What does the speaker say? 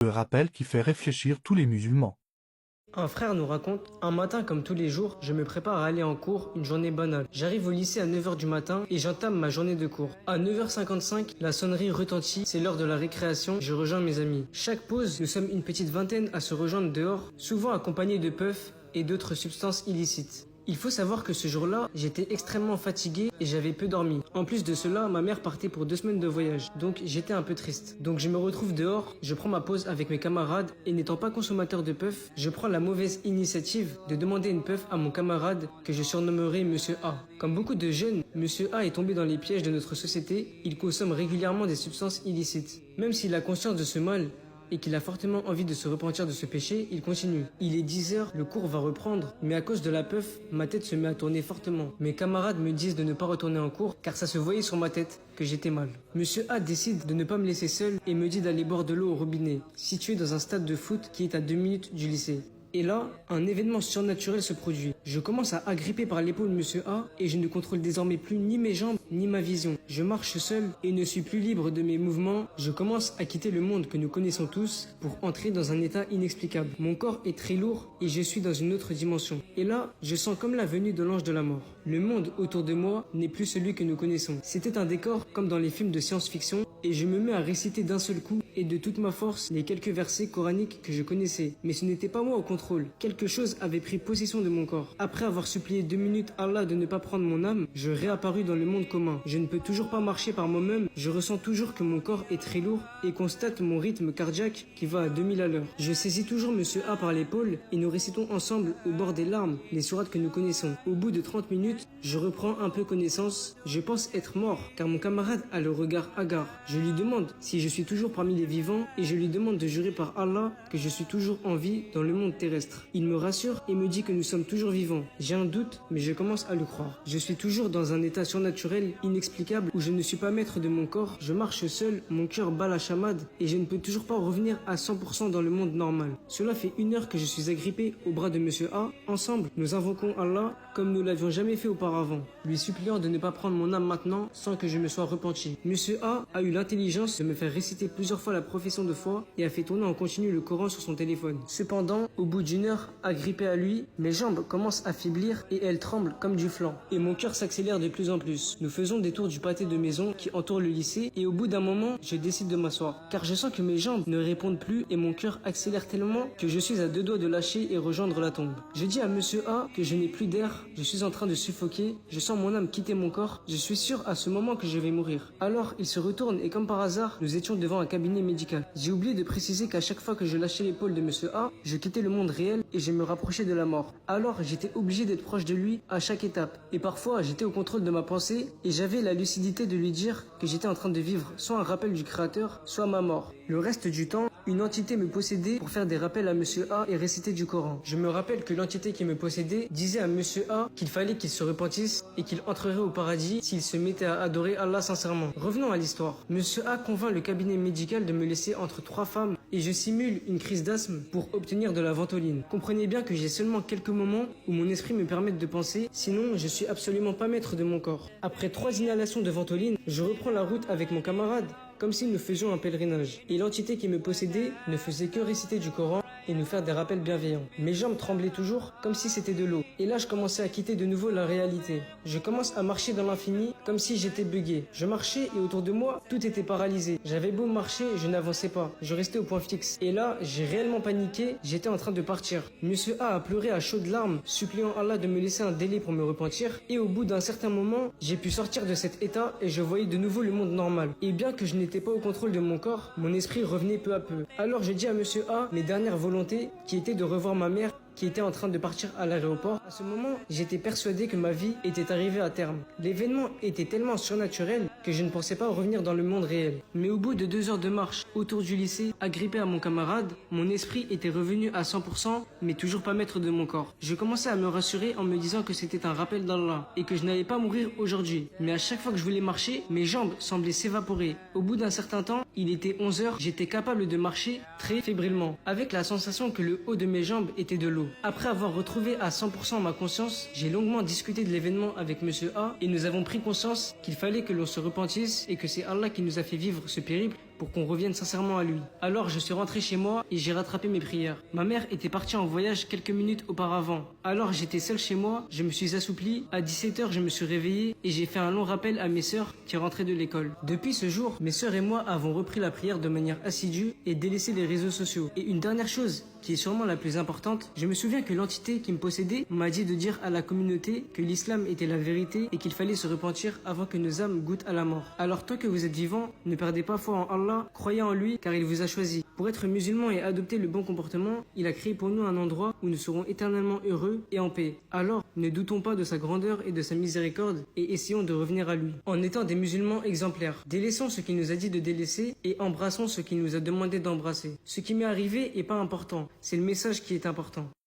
Le rappel qui fait réfléchir tous les musulmans. Un frère nous raconte, un matin comme tous les jours, je me prépare à aller en cours, une journée banale. J'arrive au lycée à 9 h du matin et j'entame ma journée de cours. À 9 h 55, la sonnerie retentit, c'est l'heure de la récréation, je rejoins mes amis. Chaque pause, nous sommes une petite vingtaine à se rejoindre dehors, souvent accompagnés de puffs et d'autres substances illicites. Il faut savoir que ce jour-là, j'étais extrêmement fatigué et j'avais peu dormi. En plus de cela, ma mère partait pour 2 semaines de voyage, donc j'étais un peu triste. Donc je me retrouve dehors, je prends ma pause avec mes camarades et n'étant pas consommateur de puff, je prends la mauvaise initiative de demander une puff à mon camarade que je surnommerai Monsieur A. Comme beaucoup de jeunes, Monsieur A est tombé dans les pièges de notre société, il consomme régulièrement des substances illicites. Même s'il a conscience de ce mal, et qu'il a fortement envie de se repentir de ce péché, il continue. Il est 10 h, le cours va reprendre, mais à cause de la puff, ma tête se met à tourner fortement. Mes camarades me disent de ne pas retourner en cours, car ça se voyait sur ma tête que j'étais mal. Monsieur A décide de ne pas me laisser seul et me dit d'aller boire de l'eau au robinet, situé dans un stade de foot qui est à 2 minutes du lycée. Et là, un événement surnaturel se produit. Je commence à agripper par l'épaule Monsieur A et je ne contrôle désormais plus ni mes jambes ni ma vision. Je marche seul et ne suis plus libre de mes mouvements. Je commence à quitter le monde que nous connaissons tous pour entrer dans un état inexplicable. Mon corps est très lourd et je suis dans une autre dimension. Et là, je sens comme la venue de l'ange de la mort. Le monde autour de moi n'est plus celui que nous connaissons. C'était un décor comme dans les films de science-fiction et je me mets à réciter d'un seul coup et de toute ma force les quelques versets coraniques que je connaissais. Mais ce n'était pas moi au contrôle. Quelque chose avait pris possession de mon corps. Après avoir supplié 2 minutes Allah de ne pas prendre mon âme, je réapparus dans le monde commun. Je ne peux toujours pas marcher par moi-même, je ressens toujours que mon corps est très lourd et constate mon rythme cardiaque qui va à 2000 à l'heure. Je saisis toujours Monsieur A par l'épaule et nous récitons ensemble au bord des larmes les sourates que nous connaissons. Au bout de 30 minutes, je reprends un peu connaissance. Je pense être mort car mon camarade a le regard hagard. Je lui demande si je suis toujours parmi les vivants et je lui demande de jurer par Allah que je suis toujours en vie dans le monde terrestre. Il me rassure et me dit que nous sommes toujours vivants. J'ai un doute, mais je commence à le croire. Je suis toujours dans un état surnaturel, inexplicable, où je ne suis pas maître de mon corps. Je marche seul, mon cœur bat la chamade et je ne peux toujours pas revenir à 100% dans le monde normal. Cela fait 1 heure que je suis agrippé au bras de Monsieur A. Ensemble, nous invoquons Allah comme nous l'avions jamais fait auparavant, lui suppliant de ne pas prendre mon âme maintenant sans que je me sois repenti. Monsieur A eu l'intelligence de me faire réciter plusieurs fois la profession de foi et a fait tourner en continu le Coran sur son téléphone. Cependant, au bout d'1 heure, agrippé à lui, mes jambes commencent à faiblir et elles tremblent comme du flanc. Et mon cœur s'accélère de plus en plus. Nous faisons des tours du pâté de maison qui entoure le lycée et au bout d'un moment, je décide de m'asseoir. Car je sens que mes jambes ne répondent plus et mon cœur accélère tellement que je suis à 2 doigts de lâcher et rejoindre la tombe. Je dis à Monsieur A que je n'ai plus d'air, je suis en train de suffoquer, je sens mon âme quitter mon corps, je suis sûr à ce moment que je vais mourir. Alors il se retourne et comme par hasard, nous étions devant un cabinet médical. J'ai oublié de préciser qu'à chaque fois que je lâchais l'épaule de Monsieur A, je quittais le monde réel et je me rapprochais de la mort. Alors j'étais obligé d'être proche de lui à chaque étape. Et parfois j'étais au contrôle de ma pensée et j'avais la lucidité de lui dire que j'étais en train de vivre soit un rappel du Créateur, soit ma mort. Le reste du temps, une entité me possédait pour faire des rappels à Monsieur A et réciter du Coran. Je me rappelle que l'entité qui me possédait disait à Monsieur A qu'il fallait qu'il se repentisse et qu'il entrerait au paradis s'il se mettait à adorer Allah sincèrement. Revenons à l'histoire. Monsieur A convainc le cabinet médical de me laisser entre 3 femmes et je simule une crise d'asthme pour obtenir de la ventoline. Comprenez bien que j'ai seulement quelques moments où mon esprit me permet de penser, sinon je suis absolument pas maître de mon corps. Après 3 inhalations de ventoline, je reprends la route avec mon camarade, comme si nous faisions un pèlerinage. Et l'entité qui me possédait ne faisait que réciter du Coran et nous faire des rappels bienveillants. Mes jambes tremblaient toujours, comme si c'était de l'eau. Et là, je commençais à quitter de nouveau la réalité. Je commence à marcher dans l'infini, comme si j'étais bugué. Je marchais et autour de moi, tout était paralysé. J'avais beau marcher, je n'avançais pas. Je restais au point fixe. Et là, j'ai réellement paniqué, j'étais en train de partir. Monsieur A pleuré à chaudes larmes, suppliant Allah de me laisser un délai pour me repentir. Et au bout d'un certain moment, j'ai pu sortir de cet état et je voyais de nouveau le monde normal. Et bien que je n'étais pas au contrôle de mon corps, mon esprit revenait peu à peu. Alors je dis à Monsieur A mes dernières volontés qui était de revoir ma mère qui était en train de partir à l'aéroport. À ce moment, j'étais persuadé que ma vie était arrivée à terme. L'événement était tellement surnaturel que je ne pensais pas revenir dans le monde réel. Mais au bout de 2 heures de marche autour du lycée, agrippé à mon camarade, mon esprit était revenu à 100%, mais toujours pas maître de mon corps. Je commençais à me rassurer en me disant que c'était un rappel d'Allah et que je n'allais pas mourir aujourd'hui. Mais à chaque fois que je voulais marcher, mes jambes semblaient s'évaporer. Au bout d'un certain temps, il était 11 heures, j'étais capable de marcher très fébrilement, avec la sensation que le haut de mes jambes était de l'eau. Après avoir retrouvé à 100% ma conscience, j'ai longuement discuté de l'événement avec Monsieur A et nous avons pris conscience qu'il fallait que l'on se repentisse et que c'est Allah qui nous a fait vivre ce périple pour qu'on revienne sincèrement à lui. Alors je suis rentré chez moi et j'ai rattrapé mes prières. Ma mère était partie en voyage quelques minutes auparavant. Alors j'étais seul chez moi, je me suis assoupli, à 17h je me suis réveillé et j'ai fait un long rappel à mes sœurs qui rentraient de l'école. Depuis ce jour, mes sœurs et moi avons repris la prière de manière assidue et délaissé les réseaux sociaux. Et une dernière chose, qui est sûrement la plus importante, je me souviens que l'entité qui me possédait m'a dit de dire à la communauté que l'islam était la vérité et qu'il fallait se repentir avant que nos âmes goûtent à la mort. Alors tant que vous êtes vivant, ne perdez pas foi en Allah, croyez en lui car il vous a choisi. Pour être musulman et adopter le bon comportement, il a créé pour nous un endroit où nous serons éternellement heureux et en paix. Alors, ne doutons pas de sa grandeur et de sa miséricorde et essayons de revenir à lui. En étant des musulmans exemplaires, délaissons ce qu'il nous a dit de délaisser et embrassons ce qu'il nous a demandé d'embrasser. Ce qui m'est arrivé est pas important, c'est le message qui est important.